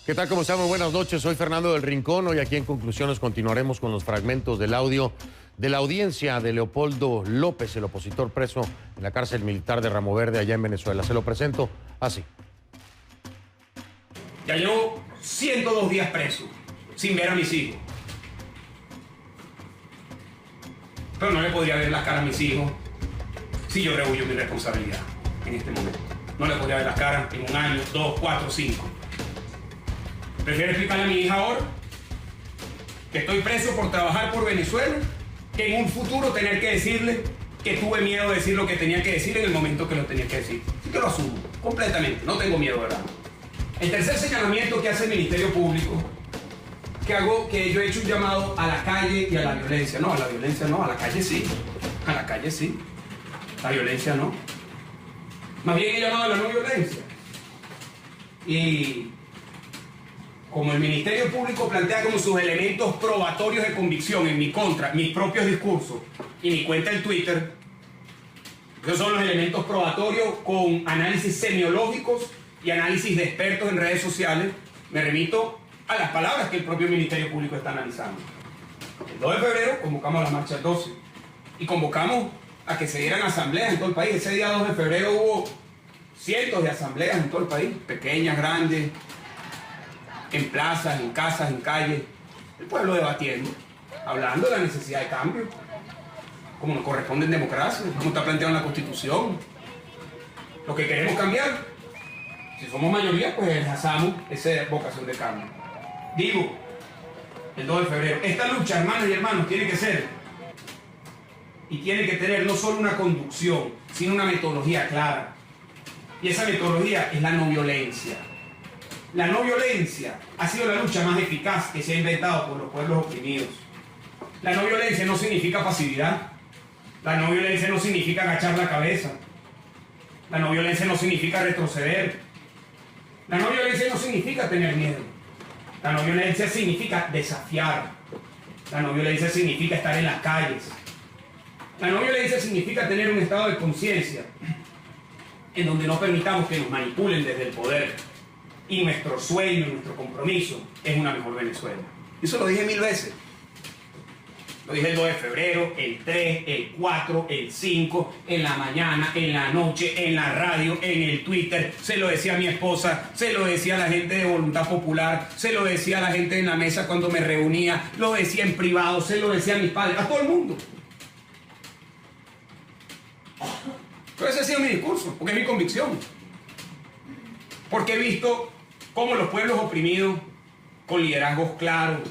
¿Qué tal? ¿Cómo están? Muy buenas noches. Soy Fernando del Rincón. Hoy aquí en Conclusiones continuaremos con los fragmentos del audio de la audiencia de Leopoldo López, el opositor preso en la cárcel militar de Ramo Verde allá en Venezuela. Se lo presento así. Ya llevo 102 días preso, sin ver a mis hijos. Pero no le podría ver la cara a mis hijos si yo rehuyo mi responsabilidad en este momento. No le podría ver la cara en 1 año, 2, 4, 5. Prefiero explicarle a mi hija ahora que estoy preso por trabajar por Venezuela, que en un futuro tener que decirle que tuve miedo de decir lo que tenía que decir en el momento que lo tenía que decir. Así que lo asumo completamente, no tengo miedo, ¿verdad? El tercer señalamiento que hace el Ministerio Público, que yo he hecho un llamado a la calle y a la violencia. No, a la violencia no, a la calle sí. A la calle sí. La violencia no. Más bien he llamado a la no violencia. Y como el Ministerio Público plantea como sus elementos probatorios de convicción en mi contra, mis propios discursos y mi cuenta en Twitter, esos son los elementos probatorios con análisis semiológicos y análisis de expertos en redes sociales, me remito a las palabras que el propio Ministerio Público está analizando. El 2 de febrero convocamos la marcha del 12 y convocamos a que se dieran asambleas en todo el país. Ese día 2 de febrero hubo cientos de asambleas en todo el país, pequeñas, grandes, en plazas, en casas, en calles, el pueblo debatiendo, hablando de la necesidad de cambio, como nos corresponde en democracia, como está planteado en la Constitución, lo que queremos cambiar. Si somos mayoría, pues rechazamos esa vocación de cambio. Digo, el 2 de febrero, esta lucha, hermanos y hermanos, tiene que ser y tiene que tener no solo una conducción, sino una metodología clara. Y esa metodología es la no violencia. La no violencia ha sido la lucha más eficaz que se ha inventado por los pueblos oprimidos. La no violencia no significa pasividad. La no violencia no significa agachar la cabeza. La no violencia no significa retroceder. La no violencia no significa tener miedo. La no violencia significa desafiar. La no violencia significa estar en las calles. La no violencia significa tener un estado de conciencia en donde no permitamos que nos manipulen desde el poder. Y nuestro sueño, nuestro compromiso es una mejor Venezuela. Eso lo dije 1000 veces. Lo dije el 2 de febrero, el 3, el 4, el 5, en la mañana, en la noche, en la radio, en el Twitter. Se lo decía a mi esposa, se lo decía a la gente de Voluntad Popular, se lo decía a la gente en la mesa cuando me reunía, lo decía en privado, se lo decía a mis padres, a todo el mundo. Pero ese ha sido mi discurso, porque es mi convicción. Porque he visto cómo los pueblos oprimidos, con liderazgos claros,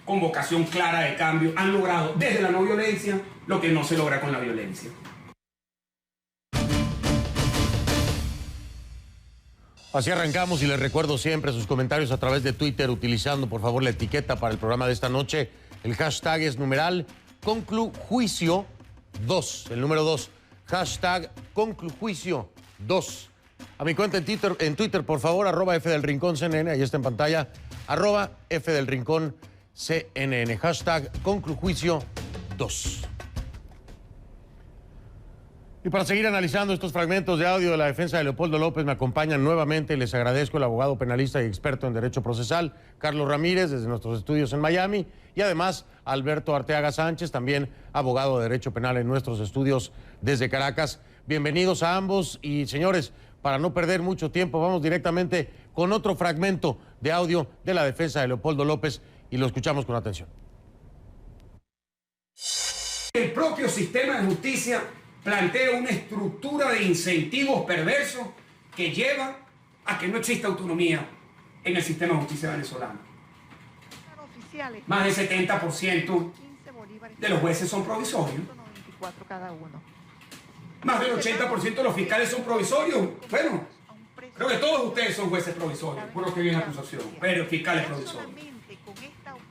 con vocación clara de cambio, han logrado desde la no violencia lo que no se logra con la violencia. Así arrancamos y les recuerdo siempre sus comentarios a través de Twitter utilizando por favor la etiqueta para el programa de esta noche. El hashtag es numeral conclujuicio 2, el número 2. Hashtag conclujuicio 2. A mi cuenta en Twitter, por favor, @FDelRincónCNN, ahí está en pantalla, @FDelRincónCNN, hashtag conclujuicio 2. Y para seguir analizando estos fragmentos de audio de la defensa de Leopoldo López, me acompañan nuevamente, les agradezco, el abogado penalista y experto en Derecho Procesal, Carlos Ramírez, desde nuestros estudios en Miami, y además Alberto Arteaga Sánchez, también abogado de Derecho Penal en nuestros estudios desde Caracas. Bienvenidos a ambos y, señores, para no perder mucho tiempo, vamos directamente con otro fragmento de audio de la defensa de Leopoldo López y lo escuchamos con atención. El propio sistema de justicia plantea una estructura de incentivos perversos que lleva a que no exista autonomía en el sistema de justicia venezolano. Más del 70% de los jueces son provisorios. Más del 80% de los fiscales son provisorios. Bueno, creo que todos ustedes son jueces provisorios, por lo que viene la acusación, pero fiscales provisorios.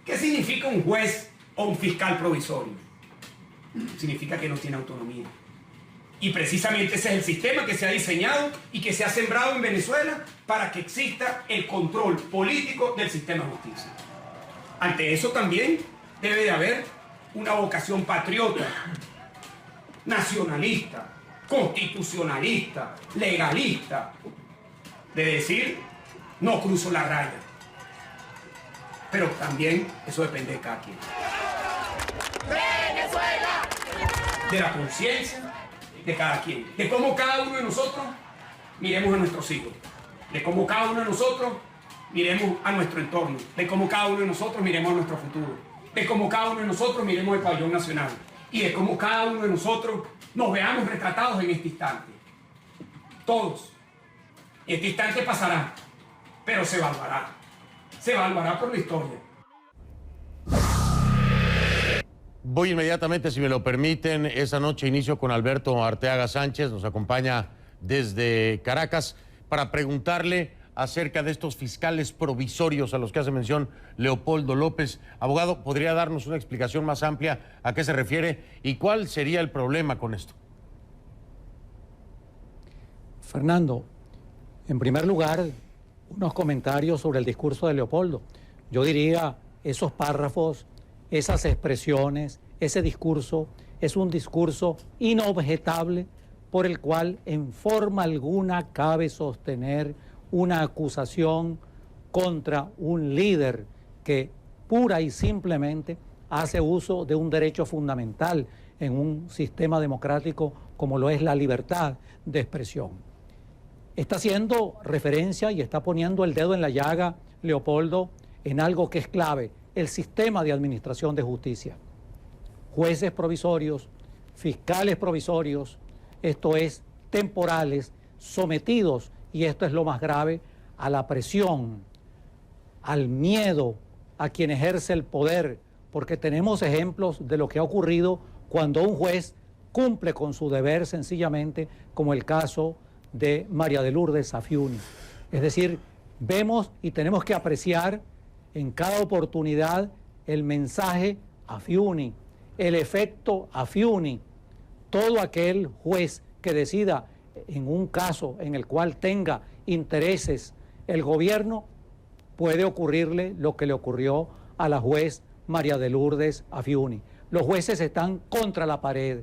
¿Qué significa un juez o un fiscal provisorio? Significa que no tiene autonomía. Y precisamente ese es el sistema que se ha diseñado y que se ha sembrado en Venezuela para que exista el control político del sistema de justicia. Ante eso también debe de haber una vocación patriota, nacionalista, constitucionalista, legalista, de decir, no cruzo la raya. Pero también eso depende de cada quien. ¡Venezuela! De la conciencia de cada quien. De cómo cada uno de nosotros miremos a nuestros hijos. De cómo cada uno de nosotros miremos a nuestro entorno. De cómo cada uno de nosotros miremos a nuestro futuro. De cómo cada uno de nosotros miremos el pabellón nacional. Y de cómo cada uno de nosotros nos veamos retratados en este instante. Todos. Este instante pasará, pero se evaluará. Se evaluará por la historia. Voy inmediatamente, si me lo permiten, esa noche inicio con Alberto Arteaga Sánchez, nos acompaña desde Caracas, para preguntarle acerca de estos fiscales provisorios a los que hace mención Leopoldo López. Abogado, ¿podría darnos una explicación más amplia a qué se refiere y cuál sería el problema con esto? Fernando, en primer lugar, unos comentarios sobre el discurso de Leopoldo. Yo diría, esos párrafos, esas expresiones, ese discurso, es un discurso inobjetable por el cual en forma alguna cabe sostener una acusación contra un líder que pura y simplemente hace uso de un derecho fundamental en un sistema democrático como lo es la libertad de expresión. Está haciendo referencia y está poniendo el dedo en la llaga, Leopoldo, en algo que es clave, el sistema de administración de justicia. Jueces provisorios, fiscales provisorios, esto es, temporales, sometidos, y esto es lo más grave, a la presión, al miedo a quien ejerce el poder, porque tenemos ejemplos de lo que ha ocurrido cuando un juez cumple con su deber sencillamente, como el caso de María de Lourdes Afiuni. Es decir, vemos y tenemos que apreciar en cada oportunidad el mensaje Afiuni, el efecto Afiuni. Todo aquel juez que decida en un caso en el cual tenga intereses el gobierno, puede ocurrirle lo que le ocurrió a la juez María de Lourdes Afiuni. Los jueces están contra la pared.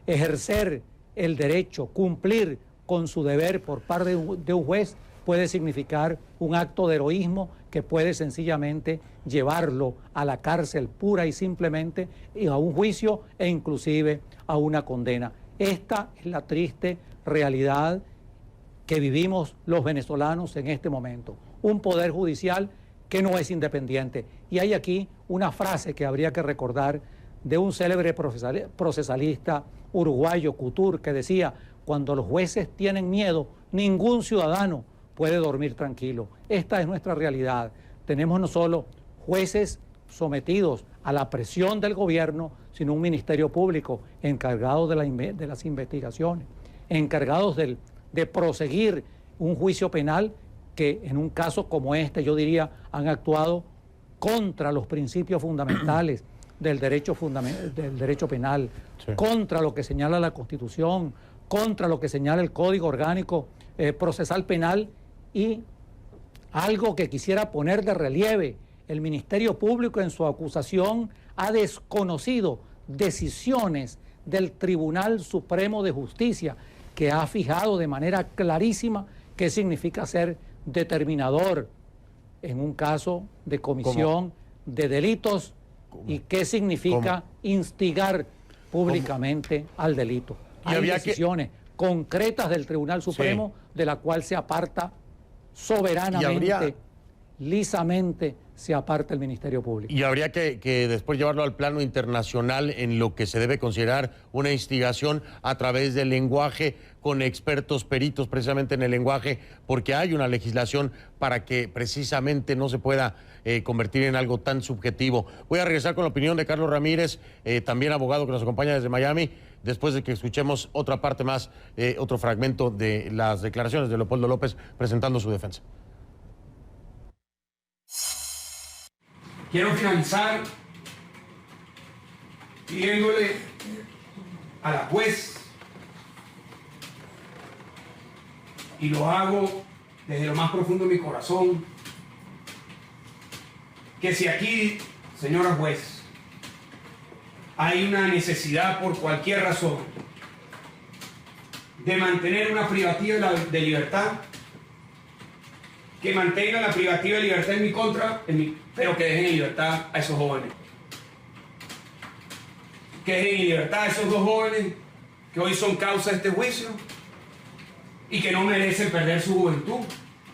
Ejercer el derecho, cumplir con su deber por parte de un juez puede significar un acto de heroísmo que puede sencillamente llevarlo a la cárcel pura y simplemente, y a un juicio e inclusive a una condena. Esta es la triste realidad que vivimos los venezolanos en este momento. Un poder judicial que no es independiente. Y hay aquí una frase que habría que recordar de un célebre procesalista uruguayo, Couture, que decía: cuando los jueces tienen miedo, ningún ciudadano puede dormir tranquilo. Esta es nuestra realidad. Tenemos no solo jueces sometidos a la presión del gobierno, sino un ministerio público encargado de las investigaciones, encargados de proseguir un juicio penal que en un caso como este, yo diría, han actuado contra los principios fundamentales del derecho penal, sí, contra lo que señala la Constitución, contra lo que señala el Código Orgánico Procesal Penal. Y algo que quisiera poner de relieve: el Ministerio Público en su acusación ha desconocido decisiones del Tribunal Supremo de Justicia, que ha fijado de manera clarísima qué significa ser determinador en un caso de comisión de delitos y qué significa instigar públicamente al delito. Hay decisiones concretas del Tribunal Supremo, sí, de la cual se aparta soberanamente, lisamente se aparta el Ministerio Público. Y habría que después llevarlo al plano internacional en lo que se debe considerar una instigación a través del lenguaje, con expertos peritos precisamente en el lenguaje, porque hay una legislación para que precisamente no se pueda convertir en algo tan subjetivo. Voy a regresar con la opinión de Carlos Ramírez, también abogado que nos acompaña desde Miami, después de que escuchemos otra parte más, otro fragmento de las declaraciones de Leopoldo López presentando su defensa. Quiero finalizar pidiéndole a la juez, y lo hago desde lo más profundo de mi corazón, que si aquí, señora juez, hay una necesidad por cualquier razón de mantener una privativa de libertad, que mantengan la privativa de libertad en mi contra, pero que dejen en libertad a esos jóvenes. Que dejen en libertad a esos dos jóvenes que hoy son causa de este juicio y que no merecen perder su juventud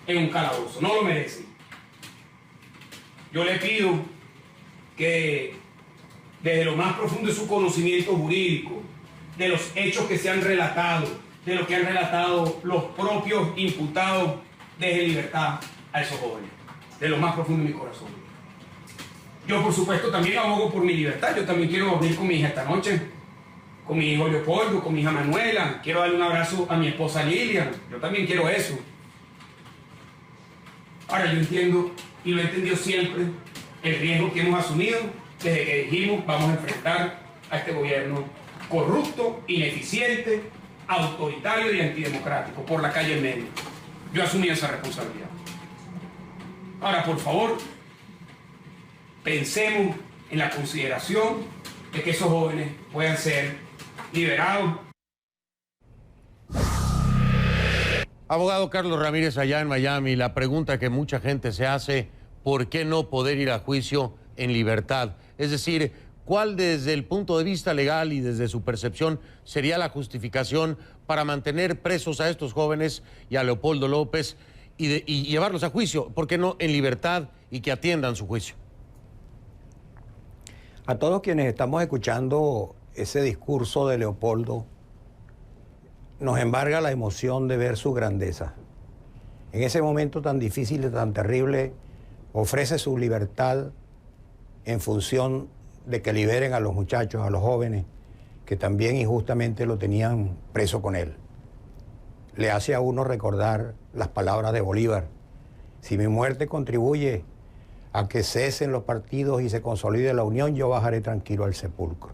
en un calabozo. No lo merecen. Yo le pido que desde lo más profundo de su conocimiento jurídico, de los hechos que se han relatado, de lo que han relatado los propios imputados, deje libertad a esos jóvenes, de lo más profundo de mi corazón. Yo, por supuesto, también abogo por mi libertad. Yo también quiero dormir con mi hija esta noche, con mi hijo Leopoldo, con mi hija Manuela. Quiero darle un abrazo a mi esposa Lilian. Yo también quiero eso. Ahora, yo entiendo, y lo he entendido siempre, el riesgo que hemos asumido desde que dijimos vamos a enfrentar a este gobierno corrupto, ineficiente, autoritario y antidemocrático, por la calle en medio. Yo asumí esa responsabilidad. Ahora, por favor, pensemos en la consideración de que esos jóvenes puedan ser liberados. Abogado Carlos Ramírez, allá en Miami, la pregunta que mucha gente se hace, ¿por qué no poder ir a juicio en libertad? Es decir, ¿cuál desde el punto de vista legal y desde su percepción sería la justificación para mantener presos a estos jóvenes y a Leopoldo López y llevarlos a juicio? ¿Por qué no en libertad y que atiendan su juicio? A todos quienes estamos escuchando ese discurso de Leopoldo, nos embarga la emoción de ver su grandeza. En ese momento tan difícil y tan terrible, ofrece su libertad en función de que liberen a los muchachos, a los jóvenes, que también injustamente lo tenían preso con él. Le hace a uno recordar las palabras de Bolívar: si mi muerte contribuye a que cesen los partidos y se consolide la unión, yo bajaré tranquilo al sepulcro.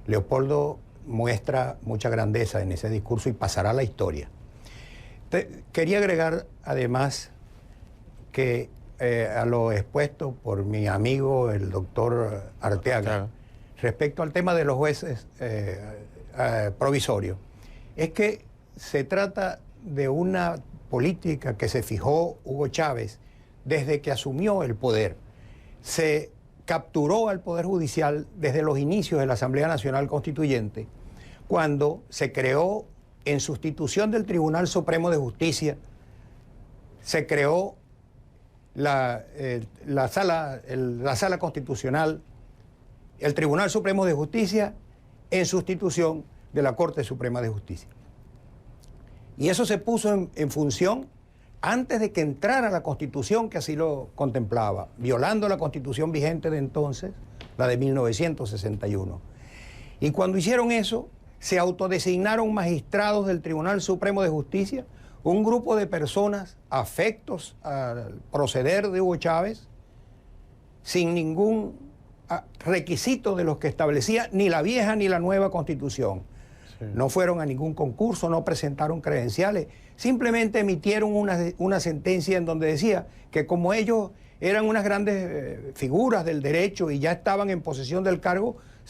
Leopoldo muestra mucha grandeza en ese discurso y pasará a la historia. Quería agregar además que a lo expuesto por mi amigo el doctor Arteaga, claro, respecto al tema de los jueces provisorios, es que se trata de una política que se fijó Hugo Chávez desde que asumió el poder. Se capturó al Poder Judicial desde los inicios de la Asamblea Nacional Constituyente, cuando se creó, en sustitución del Tribunal Supremo de Justicia, se creó la Sala Constitucional, el Tribunal Supremo de Justicia, en sustitución de la Corte Suprema de Justicia. Y eso se puso en función antes de que entrara la Constitución que así lo contemplaba, violando la Constitución vigente de entonces, la de 1961. Y cuando hicieron eso, se autodesignaron magistrados del Tribunal Supremo de Justicia, un grupo de personas afectos al proceder de Hugo Chávez, sin ningún requisito de los que establecía ni la vieja ni la nueva Constitución. Sí. No fueron a ningún concurso, no presentaron credenciales, simplemente emitieron una sentencia en donde decía que como ellos eran unas grandes figuras del derecho y ya estaban en posesión del cargo,